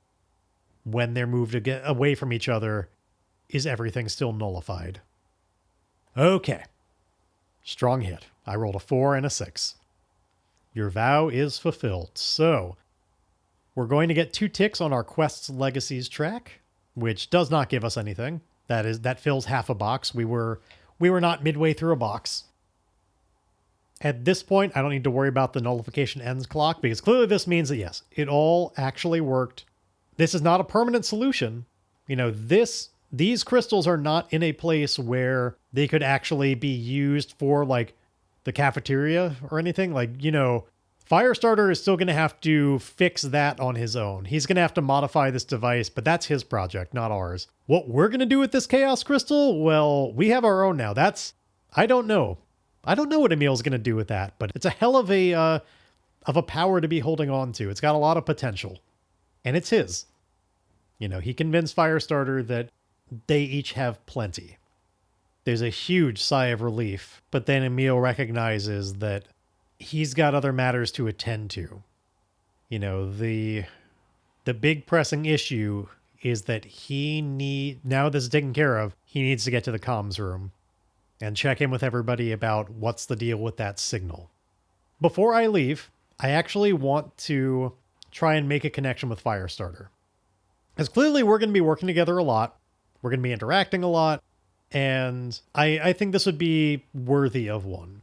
When they're moved to get away from each other, is everything still nullified? Okay. Strong hit. I rolled a 4 and a 6. Your vow is fulfilled. So, we're going to get 2 ticks on our Quests Legacies track, which does not give us anything. That fills half a box. We were not midway through a box. At this point, I don't need to worry about the nullification ends clock, because clearly this means that yes, it all actually worked. This is not a permanent solution. These crystals are not in a place where they could actually be used for, like, the cafeteria or anything. Like, Firestarter is still going to have to fix that on his own. He's going to have to modify this device, but that's his project, not ours. What we're going to do with this Chaos Crystal? Well, we have our own now. I don't know. I don't know what Emile's going to do with that, but it's a hell of a power to be holding on to. It's got a lot of potential, and it's his. He convinced Firestarter that they each have plenty. There's a huge sigh of relief, but then Emile recognizes that he's got other matters to attend to. The big pressing issue is that now this is taken care of, he needs to get to the comms room and check in with everybody about what's the deal with that signal. Before I leave, I actually want to try and make a connection with Firestarter. Because clearly we're going to be working together a lot. We're going to be interacting a lot. And I think this would be worthy of one.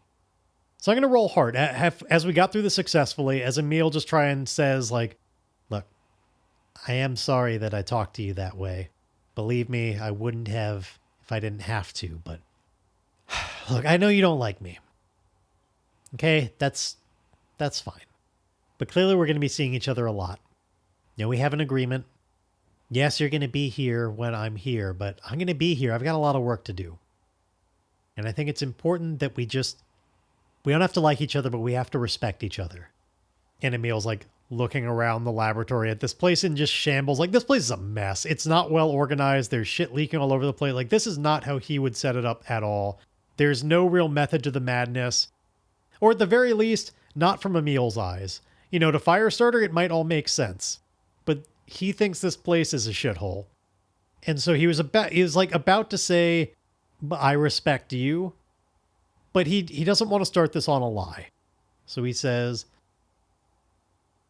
So I'm going to roll hard. As we got through this successfully, as Emile just try and says, like, look, I am sorry that I talked to you that way. Believe me, I wouldn't have if I didn't have to, but look, I know you don't like me. Okay, that's fine. But clearly we're going to be seeing each other a lot. We have an agreement. Yes, you're going to be here when I'm here, but I'm going to be here. I've got a lot of work to do. And I think it's important that we don't have to like each other, but we have to respect each other. And Emile's like looking around the laboratory at this place in just shambles. Like, this place is a mess. It's not well organized. There's shit leaking all over the place. Like, this is not how he would set it up at all. There's no real method to the madness. Or at the very least, not from Emile's eyes. To Firestarter, it might all make sense. But he thinks this place is a shithole. And so he was about to say, I respect you. But he doesn't want to start this on a lie. So he says,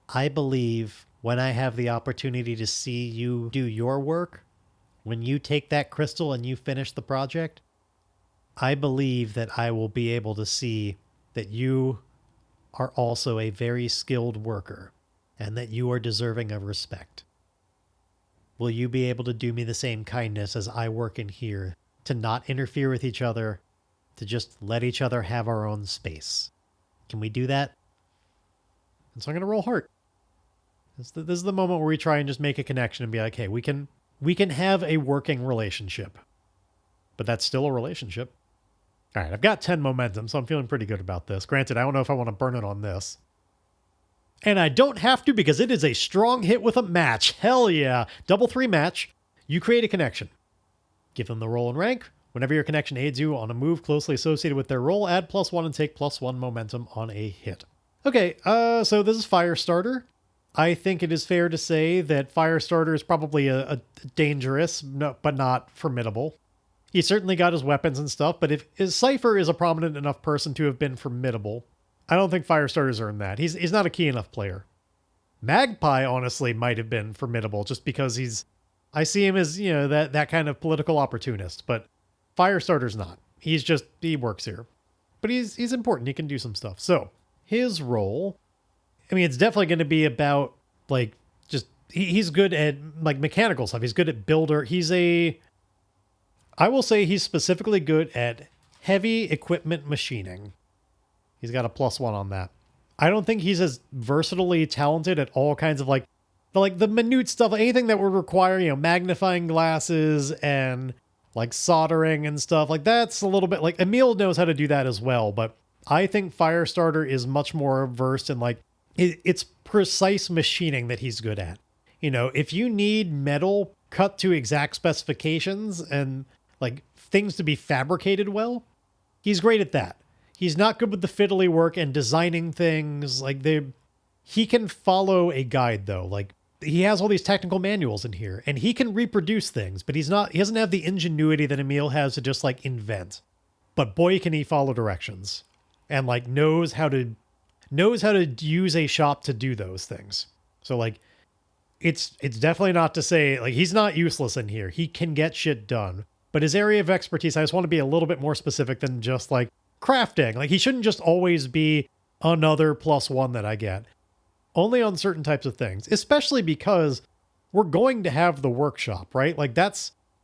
I believe when I have the opportunity to see you do your work, when you take that crystal and you finish the project, I believe that I will be able to see that you are also a very skilled worker and that you are deserving of respect. Will you be able to do me the same kindness as I work in here, to not interfere with each other, to just let each other have our own space? Can we do that? And so I'm going to roll heart. This is the moment where we try and just make a connection and be like, hey, we can have a working relationship. But that's still a relationship. All right, I've got 10 momentum, so I'm feeling pretty good about this. Granted, I don't know if I want to burn it on this. And I don't have to, because it is a strong hit with a match. Hell yeah. Double 3 match. You create a connection. Give them the roll and rank. Whenever your connection aids you on a move closely associated with their roll, add +1 and take +1 momentum on a hit. Okay, so this is Firestarter. I think it is fair to say that Firestarter is probably a dangerous, but not formidable. He certainly got his weapons and stuff, but if his Cypher is a prominent enough person to have been formidable, I don't think Firestarter's earned that. He's not a key enough player. Magpie, honestly, might have been formidable just because I see him as, that kind of political opportunist, but Firestarter's not. He works here. But he's important. He can do some stuff. So, his role, it's definitely going to be about, he's good at, mechanical stuff. He's good at builder. I will say he's specifically good at heavy equipment machining. He's got a +1 on that. I don't think he's as versatilely talented at all kinds of, the minute stuff, anything that would require, magnifying glasses and, soldering and stuff. That's a little bit, Emile knows how to do that as well, but I think Firestarter is much more versed in, it's precise machining that he's good at. If you need metal cut to exact specifications and, things to be fabricated well, he's great at that. He's not good with the fiddly work and designing things. Like, he can follow a guide, though. Like, he has all these technical manuals in here, and he can reproduce things, but he doesn't have the ingenuity that Emile has to just, like, invent. But boy, can he follow directions. And, like, knows how to use a shop to do those things. So, like, it's definitely not to say, like, he's not useless in here. He can get shit done. But his area of expertise, I just want to be a little bit more specific than just, like, crafting. Like, he shouldn't just always be another +1 that I get. Only on certain types of things. Especially because we're going to have the workshop, right? Like,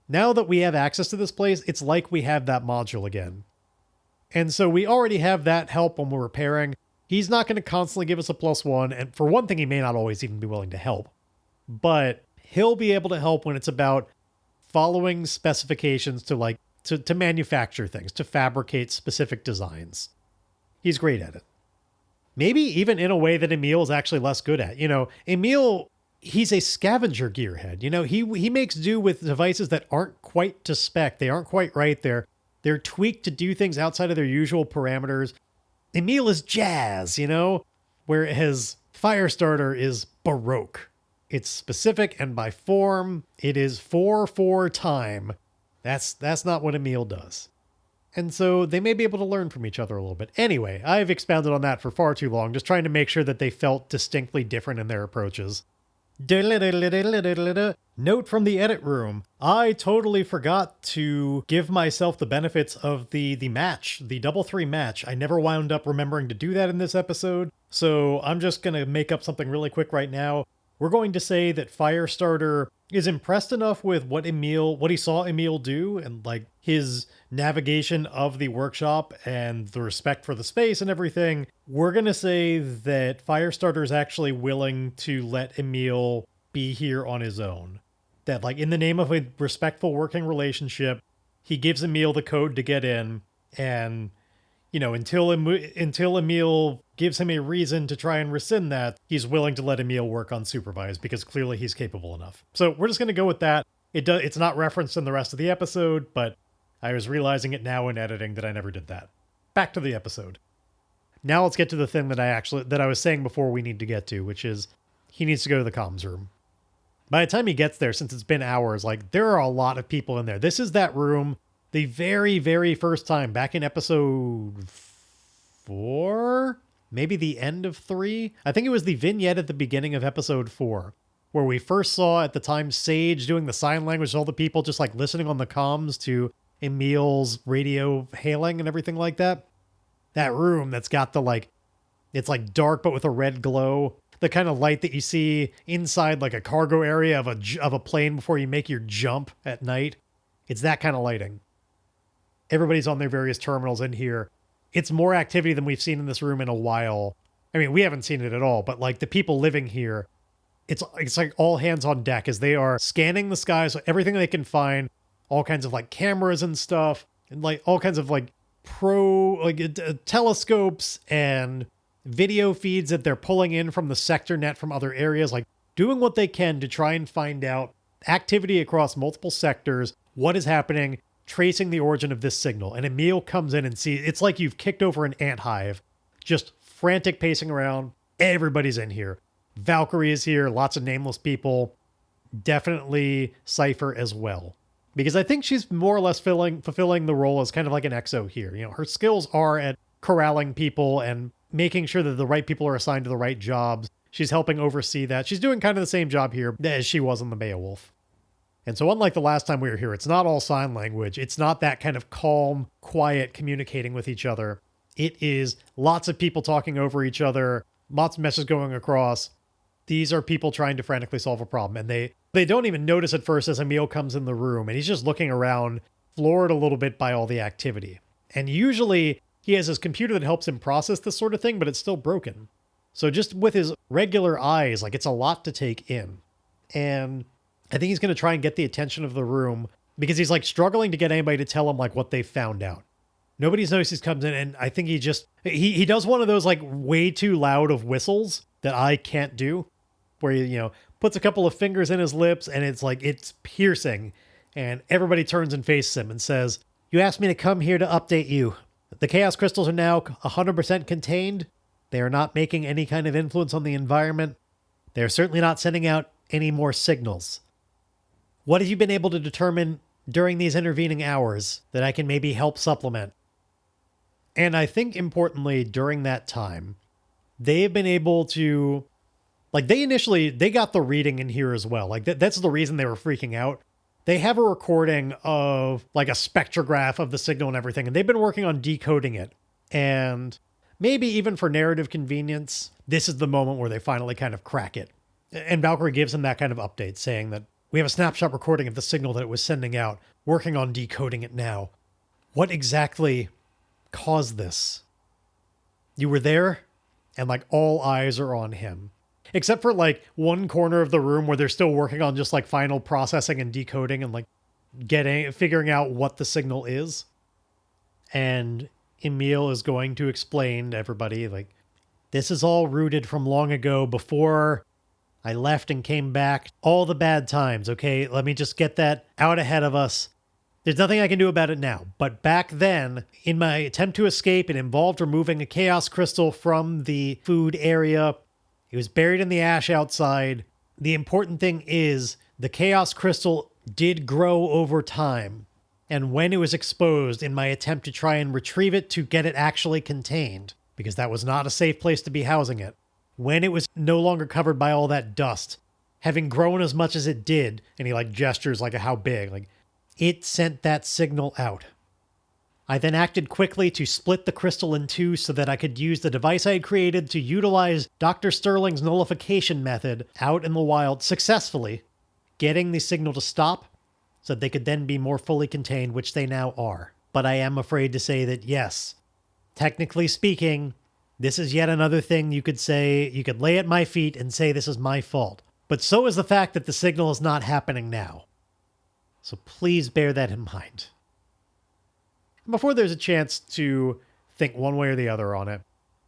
now that we have access to this place, it's like we have that module again. And so we already have that help when we're repairing. He's not going to constantly give us a +1. And for one thing, he may not always even be willing to help. But he'll be able to help when it's about following specifications to, like, to manufacture things, to fabricate specific designs. He's great at it. Maybe even in a way that Emile is actually less good at. You know, Emile, he's a scavenger gearhead. You know, he makes do with devices that aren't quite to spec. They aren't quite right. They're tweaked to do things outside of their usual parameters. Emile is jazz, you know, whereas Firestarter is Baroque. It's specific, and by form, it is 4/4 time. That's not what Emile does. And so they may be able to learn from each other a little bit. Anyway, I've expounded on that for far too long, just trying to make sure that they felt distinctly different in their approaches. Note from the edit room. I totally forgot to give myself the benefits of the match, the 3-3 match. I never wound up remembering to do that in this episode, so I'm just going to make up something really quick right now. We're going to say that Firestarter is impressed enough with what he saw Emile do, and like his navigation of the workshop and the respect for the space and everything. We're going to say that Firestarter is actually willing to let Emile be here on his own. That, like, in the name of a respectful working relationship, he gives Emile the code to get in, and, you know, until Emile gives him a reason to try and rescind that, he's willing to let Emile work unsupervised, because clearly he's capable enough. So we're just going to go with that. It's not referenced in the rest of the episode, but I was realizing it now in editing that I never did that. Back to the episode. Now let's get to the thing that I was saying before we need to get to, which is he needs to go to the comms room. By the time he gets there, since it's been hours, like, there are a lot of people in there. This is that room the very, very first time, back in episode 4? Maybe the end of 3? I think it was the vignette at the beginning of episode 4, where we first saw at the time Sage doing the sign language, all the people just, like, listening on the comms to Emile's radio hailing and everything like that. That room that's got the, like, it's like dark but with a red glow. The kind of light that you see inside, like, a cargo area of a plane before you make your jump at night. It's that kind of lighting. Everybody's on their various terminals in here. It's more activity than we've seen in this room in a while. I mean, we haven't seen it at all, but, like, the people living here, it's like all hands on deck as they are scanning the skies, so everything they can find, all kinds of, like, cameras and stuff, and, like, all kinds of, like, telescopes and video feeds that they're pulling in from the sector net from other areas, like, doing what they can to try and find out activity across multiple sectors, what is happening, tracing the origin of this signal. And Emile comes in and sees, it's like you've kicked over an ant hive, just frantic pacing around. Everybody's in here. Valkyrie is here, lots of nameless people, definitely Cypher as well. Because I think she's more or less fulfilling the role as kind of like an EXO here. You know, her skills are at corralling people and making sure that the right people are assigned to the right jobs. She's helping oversee that. She's doing kind of the same job here as she was in the Beowulf. And so unlike the last time we were here, it's not all sign language. It's not that kind of calm, quiet communicating with each other. It is lots of people talking over each other, lots of messages going across. These are people trying to frantically solve a problem. And they don't even notice at first as Emile comes in the room, and he's just looking around, floored a little bit by all the activity. And usually he has his computer that helps him process this sort of thing, but it's still broken. So just with his regular eyes, like, it's a lot to take in. And I think he's going to try and get the attention of the room because he's, like, struggling to get anybody to tell him, like, what they found out. Nobody's noticed he comes in, and I think he does one of those, like, way too loud of whistles that I can't do, where he, you know, puts a couple of fingers in his lips, and it's like, it's piercing. And everybody turns and faces him and says, "You asked me to come here to update you." The Chaos Crystals are now 100% contained. They are not making any kind of influence on the environment. They're certainly not sending out any more signals. What have you been able to determine during these intervening hours that I can maybe help supplement? And I think importantly, during that time, they've been able to, like, they got the reading in here as well. Like, that's the reason they were freaking out. They have a recording of, like, a spectrograph of the signal and everything, and they've been working on decoding it. And maybe even for narrative convenience, this is the moment where they finally kind of crack it. And Valkyrie gives them that kind of update, saying that we have a snapshot recording of the signal that it was sending out, working on decoding it now. What exactly caused this? You were there, and like all eyes are on him. Except for like one corner of the room where they're still working on just like final processing and decoding and like figuring out what the signal is. And Emile is going to explain to everybody, like, this is all rooted from long ago before I left and came back. All the bad times, okay? Let me just get that out ahead of us. There's nothing I can do about it now. But back then, in my attempt to escape, it involved removing a chaos crystal from the food area. It was buried in the ash outside. The important thing is the chaos crystal did grow over time. And when it was exposed in my attempt to try and retrieve it to get it actually contained, because that was not a safe place to be housing it, when it was no longer covered by all that dust, having grown as much as it did, and he like gestures like how big, like it sent that signal out. I then acted quickly to split the crystal in two so that I could use the device I had created to utilize Dr. Sterling's nullification method out in the wild successfully, getting the signal to stop so that they could then be more fully contained, which they now are. But I am afraid to say that yes, technically speaking, this is yet another thing you could say, you could lay at my feet and say this is my fault. But so is the fact that the signal is not happening now. So please bear that in mind. Before there's a chance to think one way or the other on it,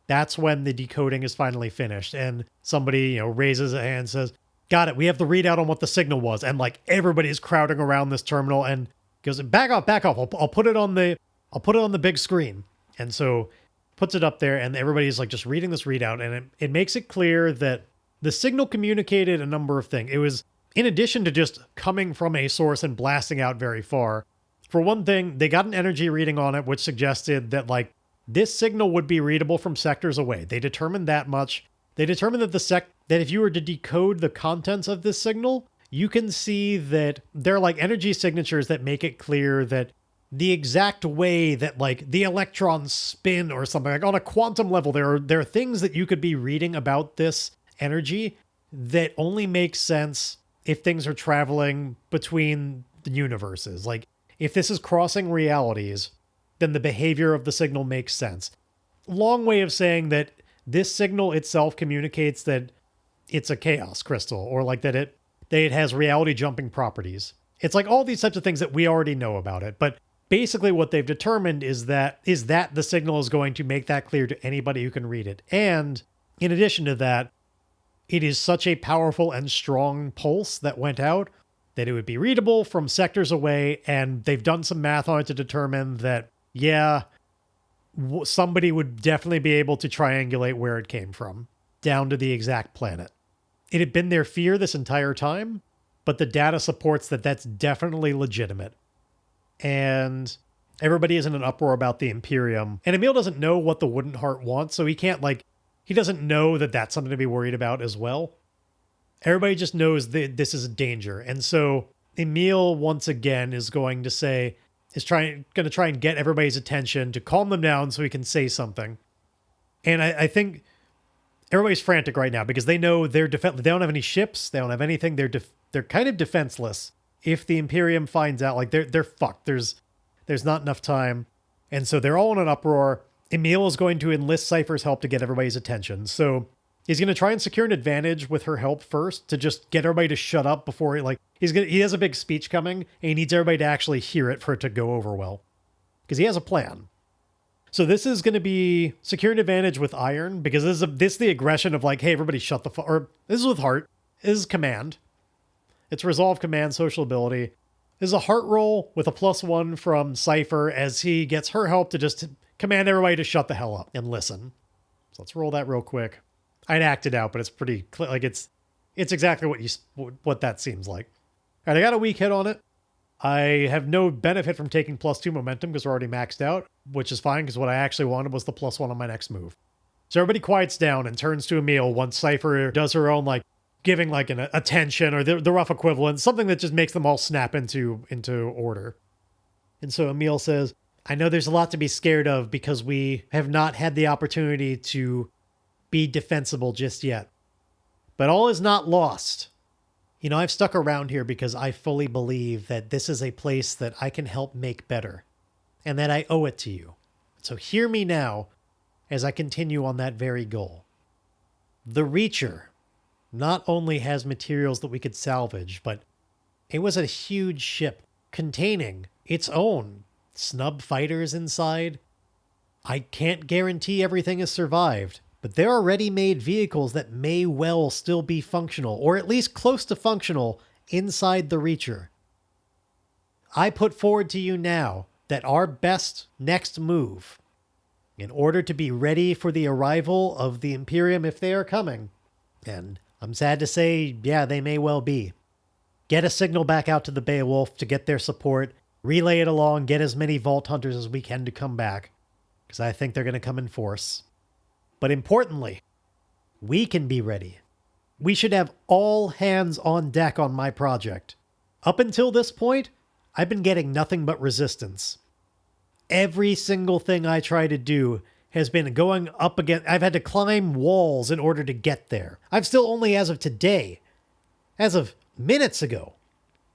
that's when the decoding is finally finished. And somebody, raises a hand and says, got it, we have the readout on what the signal was. And like everybody's crowding around this terminal and goes, back off. I'll put it on the big screen. And so puts it up there, and everybody's like just reading this readout, and it makes it clear that the signal communicated a number of things. It was, in addition to just coming from a source and blasting out very far, for one thing, they got an energy reading on it, which suggested that like this signal would be readable from sectors away. They determined that much. They determined that that if you were to decode the contents of this signal, you can see that there are like energy signatures that make it clear that the exact way that like the electrons spin or something, like on a quantum level, there are things that you could be reading about this energy that only make sense if things are traveling between the universes. Like if this is crossing realities, then the behavior of the signal makes sense. Long way of saying that this signal itself communicates that it's a chaos crystal, or like that it has reality jumping properties. It's like all these types of things that we already know about it, but basically what they've determined is that the signal is going to make that clear to anybody who can read it. And in addition to that, it is such a powerful and strong pulse that went out that it would be readable from sectors away. And they've done some math on it to determine that, yeah, somebody would definitely be able to triangulate where it came from, down to the exact planet. It had been their fear this entire time, but the data supports that that's definitely legitimate. And everybody is in an uproar about the Imperium. And Emile doesn't know what the Wooden Heart wants, so he doesn't know that that's something to be worried about as well. Everybody just knows that this is a danger. And so Emile, once again, is going to try and get everybody's attention to calm them down so he can say something. And I think everybody's frantic right now because they know they don't have any ships, they don't have anything, they're kind of defenseless. If the Imperium finds out, like they're fucked. There's not enough time. And so they're all in an uproar. Emile is going to enlist Cypher's help to get everybody's attention. So he's going to try and secure an advantage with her help first to just get everybody to shut up before he has a big speech coming and he needs everybody to actually hear it for it to go over well. Because he has a plan. So this is going to be secure an advantage with Iron, because this is the aggression of like, hey, everybody shut the fuck, or this is with Heart. This is Command. It's Resolve, Command, Social Ability. This is a Heart roll with a +1 from Cypher as he gets her help to just command everybody to shut the hell up and listen. So let's roll that real quick. I'd act it out, but it's pretty clear. Like it's exactly what that seems like. All right, I got a weak hit on it. I have no benefit from taking +2 momentum because we're already maxed out, which is fine because what I actually wanted was the +1 on my next move. So everybody quiets down and turns to Emile once Cypher does her own, like, giving like an attention or the rough equivalent, something that just makes them all snap into order. And so Emile says, I know there's a lot to be scared of because we have not had the opportunity to be defensible just yet. But all is not lost. You know, I've stuck around here because I fully believe that this is a place that I can help make better, and that I owe it to you. So hear me now as I continue on that very goal. The Reacher not only has materials that we could salvage, but it was a huge ship containing its own snub fighters inside. I can't guarantee everything has survived, but there are ready-made vehicles that may well still be functional, or at least close to functional, inside the Reacher. I put forward to you now that our best next move, in order to be ready for the arrival of the Imperium if they are coming, and I'm sad to say, yeah, they may well be, get a signal back out to the Beowulf to get their support, relay it along, get as many Vault Hunters as we can to come back, because I think they're going to come in force. But importantly, we can be ready. We should have all hands on deck on my project. Up until this point, I've been getting nothing but resistance. Every single thing I try to do has been going up against... I've had to climb walls in order to get there. I've still only, as of today, as of minutes ago,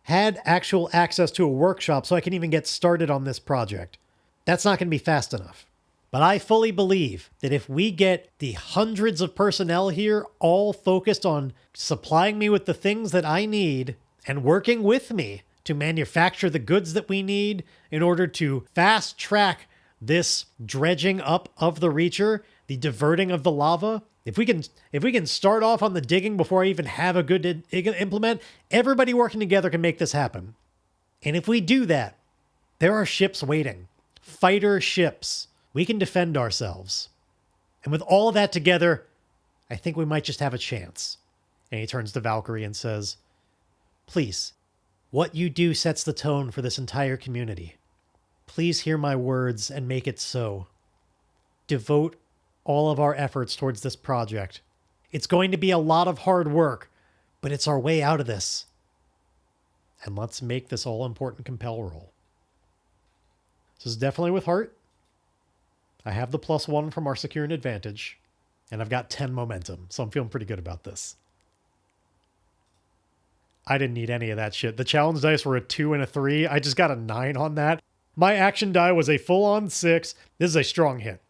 had actual access to a workshop so I can even get started on this project. That's not going to be fast enough. But I fully believe that if we get the hundreds of personnel here all focused on supplying me with the things that I need and working with me to manufacture the goods that we need in order to fast track this dredging up of the Reacher, the diverting of the lava, if we can start off on the digging before I even have a good implement, everybody working together can make this happen. And if we do that, there are ships waiting. Fighter ships. We can defend ourselves. And with all of that together, I think we might just have a chance. And he turns to Valkyrie and says, please, what you do sets the tone for this entire community. Please hear my words and make it so. Devote all of our efforts towards this project. It's going to be a lot of hard work, but it's our way out of this. And let's make this all-important compel roll. This is definitely with heart. I have the +1 from our secure and advantage, and I've got 10 momentum, so I'm feeling pretty good about this. I didn't need any of that shit. The challenge dice were a 2 and a 3. I just got a 9 on that. My action die was a full-on 6. This is a strong hit.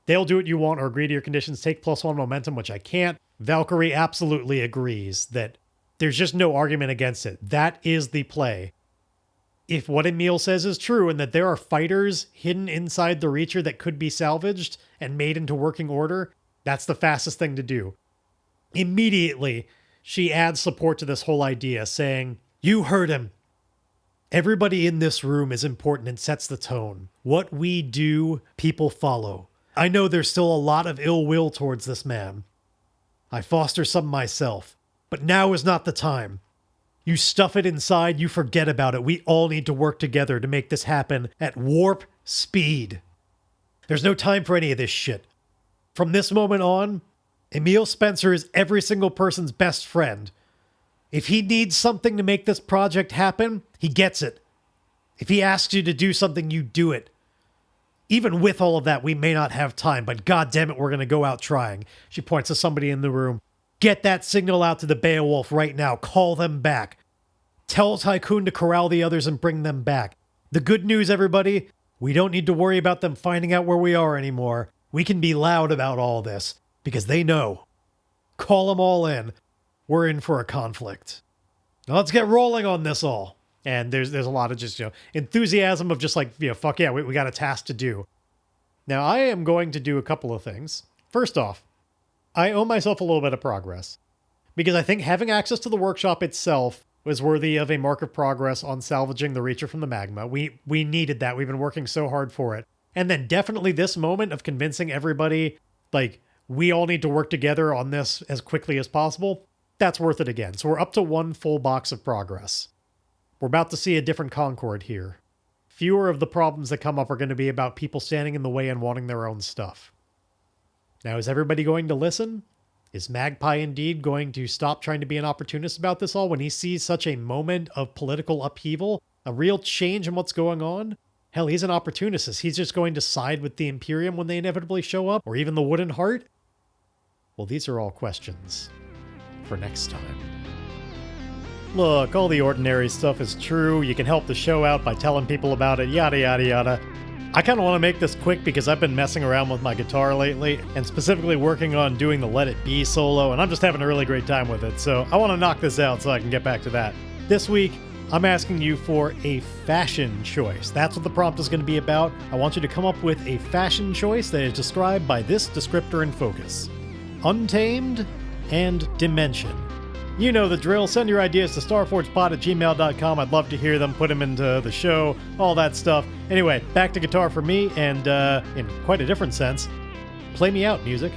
They'll do what you want or agree to your conditions. Take +1 momentum, which I can't. Valkyrie absolutely agrees that there's just no argument against it. That is the play. If what Emile says is true and that there are fighters hidden inside the Reacher that could be salvaged and made into working order, that's the fastest thing to do. Immediately, she adds support to this whole idea, saying, you heard him. Everybody in this room is important and sets the tone. What we do, people follow. I know there's still a lot of ill will towards this man. I foster some myself, but now is not the time. You stuff it inside, you forget about it. We all need to work together to make this happen at warp speed. There's no time for any of this shit. From this moment on, Emile Spencer is every single person's best friend. If he needs something to make this project happen, he gets it. If he asks you to do something, you do it. Even with all of that, we may not have time, but goddammit, we're going to go out trying. She points to somebody in the room. Get that signal out to the Beowulf right now. Call them back. Tell Tycoon to corral the others and bring them back. The good news, everybody, we don't need to worry about them finding out where we are anymore. We can be loud about all this, because they know. Call them all in. We're in for a conflict. Now let's get rolling on this all. And there's a lot of just, enthusiasm of just like, fuck yeah, we got a task to do. Now, I am going to do a couple of things. First off, I owe myself a little bit of progress. Because I think having access to the workshop itself was worthy of a mark of progress on salvaging the Reacher from the magma. We needed that. We've been working so hard for it. And then definitely this moment of convincing everybody, like, we all need to work together on this as quickly as possible, that's worth it again. So we're up to 1 full box of progress. We're about to see a different Concord here. Fewer of the problems that come up are going to be about people standing in the way and wanting their own stuff. Now, is everybody going to listen? Is Magpie indeed going to stop trying to be an opportunist about this all when he sees such a moment of political upheaval, a real change in what's going on? Hell, he's an opportunist. He's just going to side with the Imperium when they inevitably show up, or even the Wooden Heart? Well, these are all questions for next time. Look, all the ordinary stuff is true. You can help the show out by telling people about it, yada, yada, yada. I kind of want to make this quick because I've been messing around with my guitar lately, and specifically working on doing the Let It Be solo, and I'm just having a really great time with it, so I want to knock this out so I can get back to that. This week, I'm asking you for a fashion choice. That's what the prompt is going to be about. I want you to come up with a fashion choice that is described by this descriptor and focus: Untamed and Dimension. You know the drill. Send your ideas to starforgepod@gmail.com. I'd love to hear them, put them into the show, all that stuff. Anyway, back to guitar for me, and in quite a different sense, play me out, music.